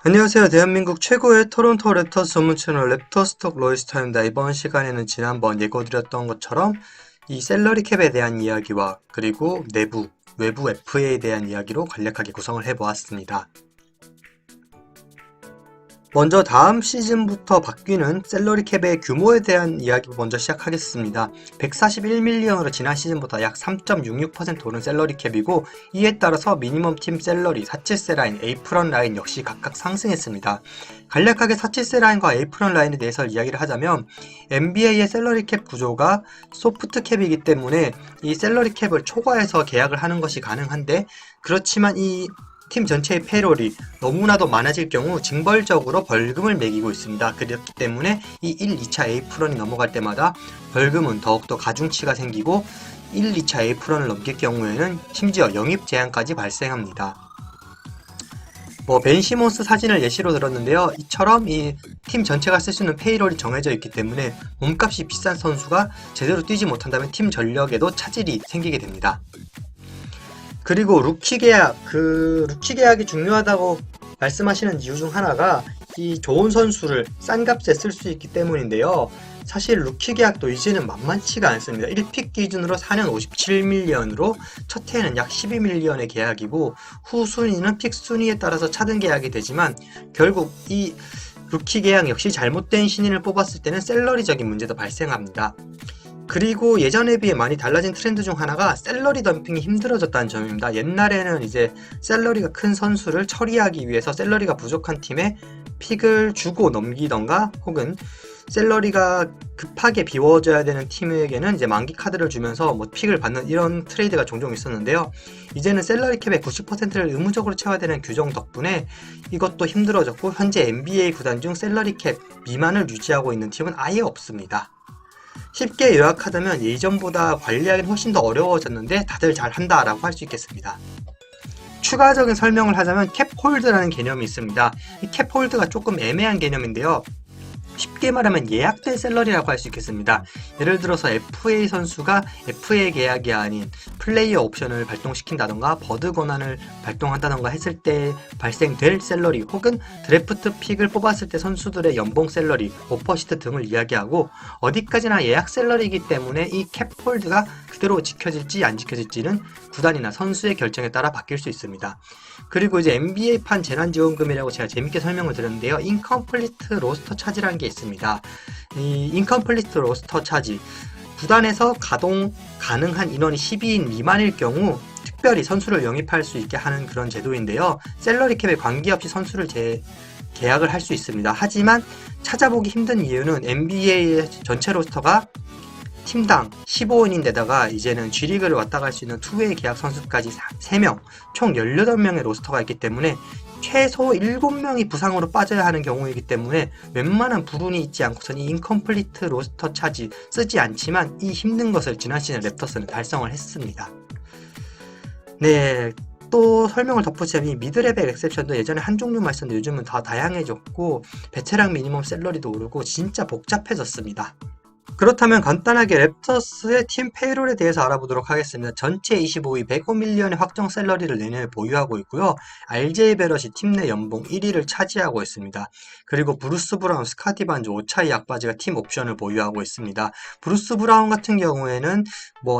안녕하세요. 대한민국 최고의 토론토 랩터스 전문 채널 랩터스톡 로이스터입니다. 이번 시간에는 지난번 예고드렸던 것처럼 이 셀러리 캡에 대한 이야기와 그리고 외부 FA에 대한 이야기로 간략하게 구성을 해보았습니다. 먼저 다음 시즌부터 바뀌는 셀러리 캡의 규모에 대한 이야기 먼저 시작하겠습니다. 141밀리언으로 지난 시즌보다 약 3.66% 오른 셀러리 캡이고, 이에 따라서 미니멈 팀 셀러리, 4.7세 라인, 에이프런 라인 역시 각각 상승했습니다. 간략하게 4.7세 라인과 에이프런 라인에 대해서 이야기를 하자면, NBA의 셀러리 캡 구조가 소프트 캡이기 때문에 이 셀러리 캡을 초과해서 계약을 하는 것이 가능한데, 그렇지만 이 팀 전체의 페이롤이 너무나도 많아질 경우 징벌적으로 벌금을 매기고 있습니다. 그렇기 때문에 이 1, 2차 A프런이 넘어갈 때마다 벌금은 더욱더 가중치가 생기고 1, 2차 A프런을 넘길 경우에는 심지어 영입 제한까지 발생합니다. 벤 시몬스 사진을 예시로 들었는데요. 이처럼 이 팀 전체가 쓸 수 있는 페이롤이 정해져 있기 때문에 몸값이 비싼 선수가 제대로 뛰지 못한다면 팀 전력에도 차질이 생기게 됩니다. 그리고 루키 계약이 중요하다고 말씀하시는 이유 중 하나가 이 좋은 선수를 싼 값에 쓸 수 있기 때문인데요. 사실 루키 계약도 이제는 만만치가 않습니다. 1픽 기준으로 4년 57밀리언으로 첫 해에는 약 12밀리언의 계약이고, 후 순위는 픽 순위에 따라서 차등 계약이 되지만, 결국 이 루키 계약 역시 잘못된 신인을 뽑았을 때는 셀러리적인 문제도 발생합니다. 그리고 예전에 비해 많이 달라진 트렌드 중 하나가 셀러리 덤핑이 힘들어졌다는 점입니다. 옛날에는 이제 셀러리가 큰 선수를 처리하기 위해서 셀러리가 부족한 팀에 픽을 주고 넘기던가, 혹은 셀러리가 급하게 비워져야 되는 팀에게는 이제 만기 카드를 주면서 픽을 받는 이런 트레이드가 종종 있었는데요. 이제는 셀러리 캡의 90%를 의무적으로 채워야 되는 규정 덕분에 이것도 힘들어졌고, 현재 NBA 구단 중 셀러리 캡 미만을 유지하고 있는 팀은 아예 없습니다. 쉽게 요약하자면 예전보다 관리하기는 훨씬 더 어려워졌는데 다들 잘한다 라고 할 수 있겠습니다. 추가적인 설명을 하자면 캡홀드라는 개념이 있습니다. 이 캡홀드가 조금 애매한 개념인데요. 쉽게 말하면 예약된 셀러리라고 할 수 있겠습니다. 예를 들어서 FA 선수가 FA 계약이 아닌 플레이어 옵션을 발동시킨다던가 버드 권한을 발동한다던가 했을 때 발생될 셀러리, 혹은 드래프트 픽을 뽑았을 때 선수들의 연봉 셀러리, 오퍼시트 등을 이야기하고, 어디까지나 예약 셀러리이기 때문에 이 캡홀드가 그대로 지켜질지 안 지켜질지는 구단이나 선수의 결정에 따라 바뀔 수 있습니다. 그리고 이제 NBA판 재난지원금이라고 제가 재밌게 설명을 드렸는데요. 인컴플리트 로스터 차지라는 게 있습니다. 이 인컴플리트 로스터 차지, 구단에서 가동 가능한 인원이 12인 미만일 경우 특별히 선수를 영입할 수 있게 하는 그런 제도인데요. 셀러리 캡에 관계없이 선수를 계약을 할 수 있습니다. 하지만 찾아보기 힘든 이유는 NBA의 전체 로스터가 팀당 15인인데다가 이제는 G리그를 왔다 갈 수 있는 투웨이 계약 선수까지 3명, 총 18명의 로스터가 있기 때문에 최소 7명이 부상으로 빠져야 하는 경우이기 때문에 웬만한 불운이 있지 않고선 이 인컴플리트 로스터 차지 쓰지 않지만, 이 힘든 것을 지난 시즌 랩터스는 달성을 했습니다. 네, 또 설명을 덧붙이자면 이 미드레벨 엑셉션도 예전에 한 종류만 있었는데 요즘은 다 다양해졌고, 베테랑 미니멈 셀러리도 오르고 진짜 복잡해졌습니다. 그렇다면 간단하게 랩터스의 팀 페이롤에 대해서 알아보도록 하겠습니다. 전체 25위 105밀리언의 확정 셀러리를 내년에 보유하고 있고요. RJ 베럿이 팀 내 연봉 1위를 차지하고 있습니다. 그리고 브루스 브라운, 스카티 반즈, 오차이 악바지가 팀 옵션을 보유하고 있습니다. 브루스 브라운 같은 경우에는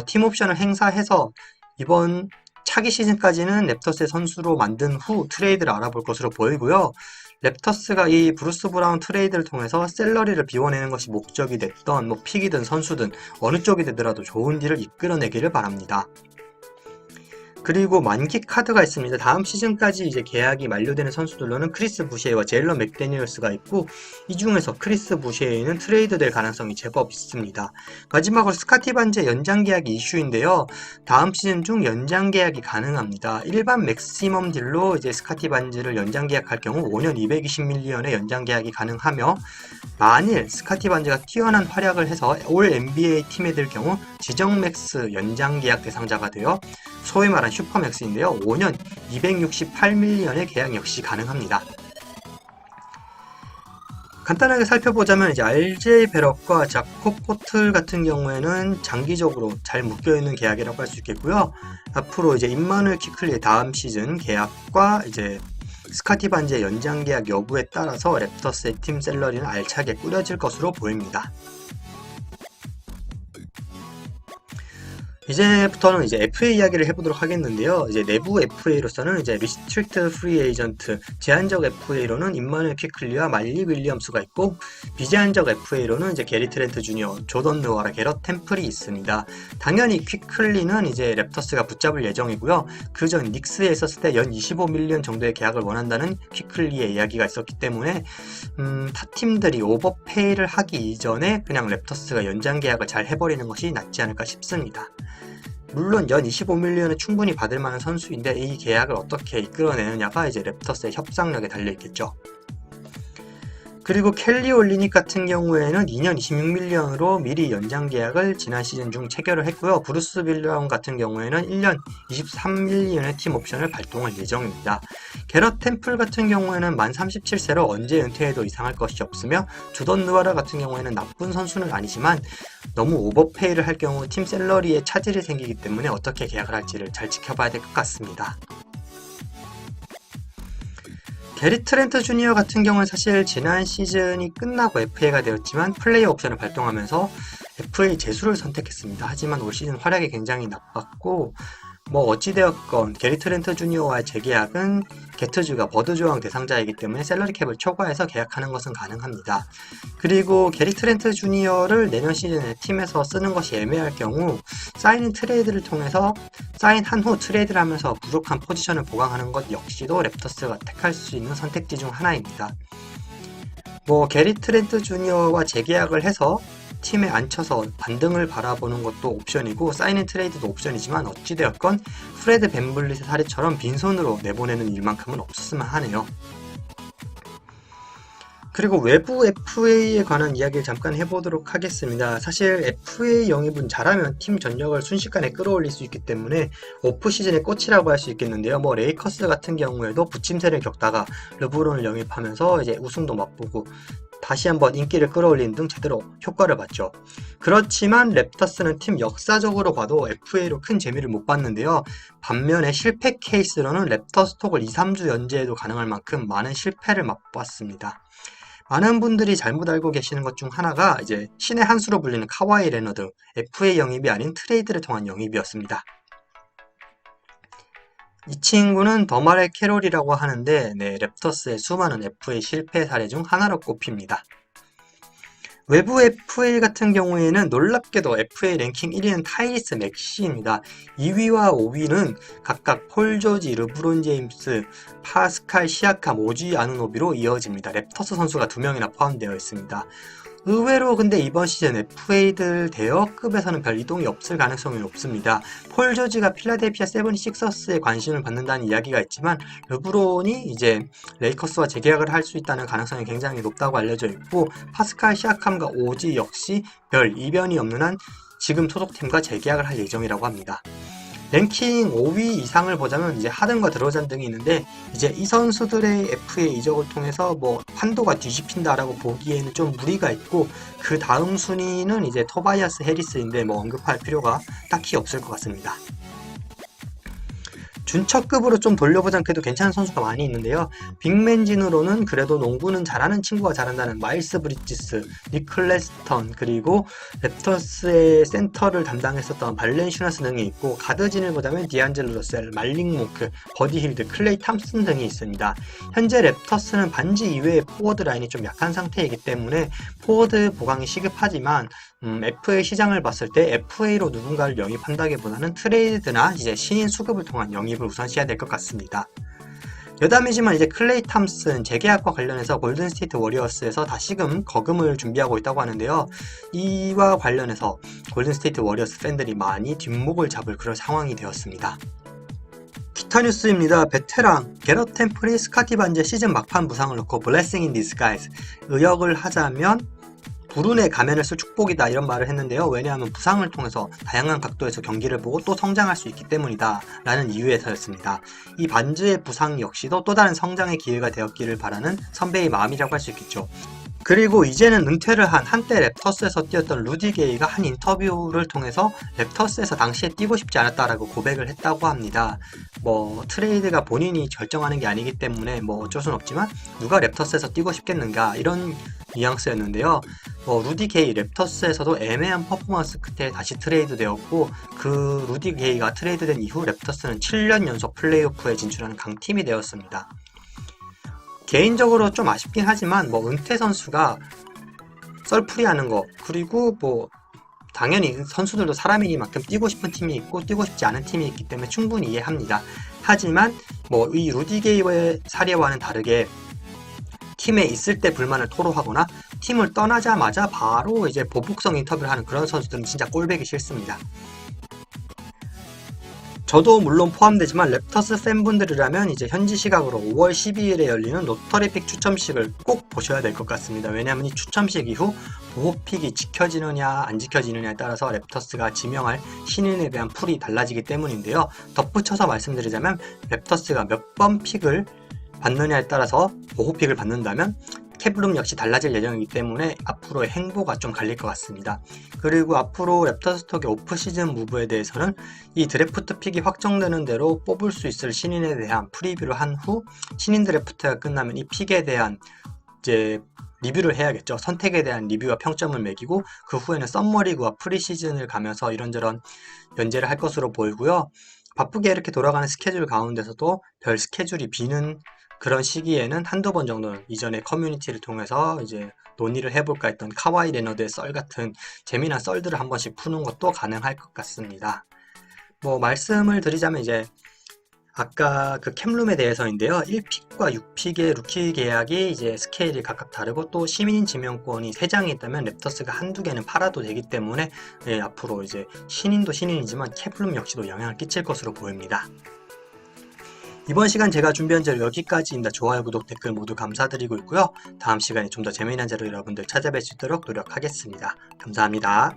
팀 옵션을 행사해서 이번 차기 시즌까지는 랩터스의 선수로 만든 후 트레이드를 알아볼 것으로 보이고요. 랩터스가 이 브루스 브라운 트레이드를 통해서 셀러리를 비워내는 것이 목적이 됐던 픽이든 선수든 어느 쪽이 되더라도 좋은 딜을 이끌어내기를 바랍니다. 그리고 만기 카드가 있습니다. 다음 시즌까지 이제 계약이 만료되는 선수들로는 크리스 부시에와 제일런 맥데니얼스가 있고, 이 중에서 크리스 부시에는 트레이드 될 가능성이 제법 있습니다. 마지막으로 스카티 반즈의 연장 계약이 이슈인데요. 다음 시즌 중 연장 계약이 가능합니다. 일반 맥시멈 딜로 이제 스카티 반즈를 연장 계약할 경우 5년 220밀리언의 연장 계약이 가능하며, 만일 스카티 반즈가 뛰어난 활약을 해서 올 NBA 팀에 들 경우 지정 맥스 연장 계약 대상자가 되어 소위 말한 슈퍼맥스인데요. 5년 268밀리언의 계약 역시 가능합니다. 간단하게 살펴보자면 이제 RJ 베럿과 자콥 포틀 같은 경우에는 장기적으로 잘 묶여있는 계약이라고 할 수 있겠고요. 앞으로 이제 임마누엘 키클리의 다음 시즌 계약과 이제 스카티 반지의 연장 계약 여부에 따라서 랩터스의 팀 샐러리는 알차게 꾸려질 것으로 보입니다. 이제부터는 FA 이야기를 해보도록 하겠는데요. 내부 FA로서는 Restricted Free Agent, 제한적 FA로는 임마누엘 퀴클리와 말리 윌리엄스가 있고, 비제한적 FA로는 게리 트렌트 주니어, 조던 느와라, 게럿 템플이 있습니다. 당연히 퀴클리는 랩터스가 붙잡을 예정이고요. 그전 닉스에 있었을 때 연 25밀리언 정도의 계약을 원한다는 퀴클리의 이야기가 있었기 때문에 타 팀들이 오버페이를 하기 이전에 그냥 랩터스가 연장 계약을 잘 해버리는 것이 낫지 않을까 싶습니다. 물론 연 25밀리언은 충분히 받을 만한 선수인데 이 계약을 어떻게 이끌어내느냐가 랩터스의 협상력에 달려있겠죠. 그리고 켈리 올리닉 같은 경우에는 2년 26밀리언으로 미리 연장 계약을 지난 시즌 중 체결을 했고요. 브루스 빌라운 같은 경우에는 1년 23밀리언의 팀 옵션을 발동할 예정입니다. 게럿 템플 같은 경우에는 만 37세로 언제 은퇴해도 이상할 것이 없으며, 조던 느와라 같은 경우에는 나쁜 선수는 아니지만 너무 오버페이를 할 경우 팀 샐러리에 차질이 생기기 때문에 어떻게 계약을 할지를 잘 지켜봐야 될 것 같습니다. 게리 트렌트 주니어 같은 경우는 사실 지난 시즌이 끝나고 FA가 되었지만 플레이어 옵션을 발동하면서 FA 재수를 선택했습니다. 하지만 올 시즌 활약이 굉장히 나빴고, 어찌되었건 게리 트렌트 주니어와의 재계약은 게트주가 버드 조항 대상자이기 때문에 샐러리 캡을 초과해서 계약하는 것은 가능합니다. 그리고 게리 트렌트 주니어를 내년 시즌에 팀에서 쓰는 것이 애매할 경우 사인 트레이드를 통해서 사인한 후 트레이드를 하면서 부족한 포지션을 보강하는 것 역시도 랩터스가 택할 수 있는 선택지 중 하나입니다. 게리 트렌트 주니어와 재계약을 해서 팀에 앉혀서 반등을 바라보는 것도 옵션이고 사인앤 트레이드도 옵션이지만 어찌되었건 프레드 벤블릿의 사례처럼 빈손으로 내보내는 일만큼은 없었으면 하네요. 그리고 외부 FA에 관한 이야기를 잠깐 해보도록 하겠습니다. 사실 FA 영입은 잘하면 팀 전력을 순식간에 끌어올릴 수 있기 때문에 오프시즌의 꽃이라고 할 수 있겠는데요. 레이커스 같은 경우에도 부침세를 겪다가 르브론을 영입하면서 우승도 맛보고 다시 한번 인기를 끌어올리는 등 제대로 효과를 봤죠. 그렇지만 랩터스는 팀 역사적으로 봐도 FA로 큰 재미를 못 봤는데요. 반면에 실패 케이스로는 랩터 스톡을 2-3주 연재해도 가능할 만큼 많은 실패를 맛봤습니다. 많은 분들이 잘못 알고 계시는 것 중 하나가 신의 한 수로 불리는 카와이 레너드, FA 영입이 아닌 트레이드를 통한 영입이었습니다. 이 친구는 더마레 캐롤이라고 하는데 랩터스의 수많은 FA 실패 사례 중 하나로 꼽힙니다. 외부 FA 같은 경우에는 놀랍게도 FA 랭킹 1위는 타이리스 맥시입니다. 2위와 5위는 각각 폴 조지, 르브론 제임스, 파스칼 시아캄, 오지 아누노비로 이어집니다. 랩터스 선수가 2명이나 포함되어 있습니다. 의외로 근데 이번 시즌 FA들 대여급에서는 별 이동이 없을 가능성이 높습니다. 폴 조지가 필라델피아 76서스에 관심을 받는다는 이야기가 있지만 르브론이 레이커스와 재계약을 할 수 있다는 가능성이 굉장히 높다고 알려져 있고, 파스칼 시아캄과 오지 역시 별 이변이 없는 한 지금 소속팀과 재계약을 할 예정이라고 합니다. 랭킹 5위 이상을 보자면 하든과 드로잔 등이 있는데 이 선수들의 FA 이적을 통해서 판도가 뒤집힌다라고 보기에는 좀 무리가 있고, 그 다음 순위는 토바이아스 해리스인데 언급할 필요가 딱히 없을 것 같습니다. 준척급으로 좀 돌려보자면 그래도 괜찮은 선수가 많이 있는데요. 빅맨진으로는 그래도 농구는 잘하는 친구가 잘한다는 마일스 브리지스, 니클레스턴, 그리고 랩터스의 센터를 담당했었던 발렌슈나스 등이 있고, 가드진을 보자면 디안젤로 러셀, 말릭 몽크, 버디 힐드, 클레이 탐슨 등이 있습니다. 현재 랩터스는 반지 이외의 포워드 라인이 좀 약한 상태이기 때문에 포워드 보강이 시급하지만 FA 시장을 봤을 때 FA로 누군가를 영입한다기보다는 트레이드나 신인 수급을 통한 영입을 우선시해야 될 것 같습니다. 여담이지만 클레이 탐슨 재계약과 관련해서 골든스테이트 워리어스에서 다시금 거금을 준비하고 있다고 하는데요. 이와 관련해서 골든스테이트 워리어스 팬들이 많이 뒷목을 잡을 그런 상황이 되었습니다. 기타 뉴스입니다. 베테랑 게럿 템플이 스카티 반지의 시즌 막판 부상을 놓고 블레싱 인 디스가이즈, 의역을 하자면 불운의 가면을 쓸 축복이다 이런 말을 했는데요. 왜냐하면 부상을 통해서 다양한 각도에서 경기를 보고 또 성장할 수 있기 때문이다 라는 이유에서였습니다. 이 반지의 부상 역시도 또 다른 성장의 기회가 되었기를 바라는 선배의 마음이라고 할 수 있겠죠. 그리고 이제는 은퇴를 한 한때 랩터스에서 뛰었던 루디 게이가 한 인터뷰를 통해서 랩터스에서 당시에 뛰고 싶지 않았다라고 고백을 했다고 합니다. 뭐 트레이드가 본인이 결정하는 게 아니기 때문에 뭐 어쩔 순 없지만 누가 랩터스에서 뛰고 싶겠는가 이런 뉘앙스였는데요. 루디 게이 랩터스에서도 애매한 퍼포먼스 끝에 다시 트레이드 되었고, 그 루디 게이가 트레이드 된 이후 랩터스는 7년 연속 플레이오프에 진출하는 강팀이 되었습니다. 개인적으로 좀 아쉽긴 하지만 은퇴 선수가 썰풀이하는 거, 그리고 당연히 선수들도 사람이니만큼 뛰고 싶은 팀이 있고 뛰고 싶지 않은 팀이 있기 때문에 충분히 이해합니다. 하지만 이 루디 게이의 사례와는 다르게 팀에 있을 때 불만을 토로하거나 팀을 떠나자마자 바로 이제 보복성 인터뷰를 하는 그런 선수들은 진짜 꼴보기 싫습니다. 저도 물론 포함되지만 랩터스 팬분들이라면 이제 현지 시각으로 5월 12일에 열리는 로터리픽 추첨식을 꼭 보셔야 될 것 같습니다. 왜냐하면 이 추첨식 이후 보호픽이 지켜지느냐 안 지켜지느냐에 따라서 랩터스가 지명할 신인에 대한 풀이 달라지기 때문인데요. 덧붙여서 말씀드리자면 랩터스가 몇 번 픽을 받느냐에 따라서 보호픽을 받는다면 캡룸 역시 달라질 예정이기 때문에 앞으로의 행보가 좀 갈릴 것 같습니다. 그리고 앞으로 랩터스 톡의 오프시즌 무브에 대해서는 이 드래프트 픽이 확정되는 대로 뽑을 수 있을 신인에 대한 프리뷰를 한 후 신인 드래프트가 끝나면 이 픽에 대한 이제 리뷰를 해야겠죠. 선택에 대한 리뷰와 평점을 매기고 그 후에는 썸머리그와 프리시즌을 가면서 이런저런 연재를 할 것으로 보이고요. 바쁘게 이렇게 돌아가는 스케줄 가운데서도 별 스케줄이 비는 그런 시기에는 한두 번 정도는 이전에 커뮤니티를 통해서 이제 논의를 해볼까 했던 카와이 레너드의 썰 같은 재미난 썰들을 한 번씩 푸는 것도 가능할 것 같습니다. 말씀을 드리자면 이제 아까 그 캠룸에 대해서인데요. 1픽과 6픽의 루키 계약이 이제 스케일이 각각 다르고 또 시민 지명권이 3장이 있다면 랩터스가 한두 개는 팔아도 되기 때문에 앞으로 이제 신인도 신인이지만 캠룸 역시도 영향을 끼칠 것으로 보입니다. 이번 시간 제가 준비한 자료 여기까지입니다. 좋아요, 구독, 댓글 모두 감사드리고 있고요. 다음 시간에 좀 더 재미난 자료 여러분들 찾아뵐 수 있도록 노력하겠습니다. 감사합니다.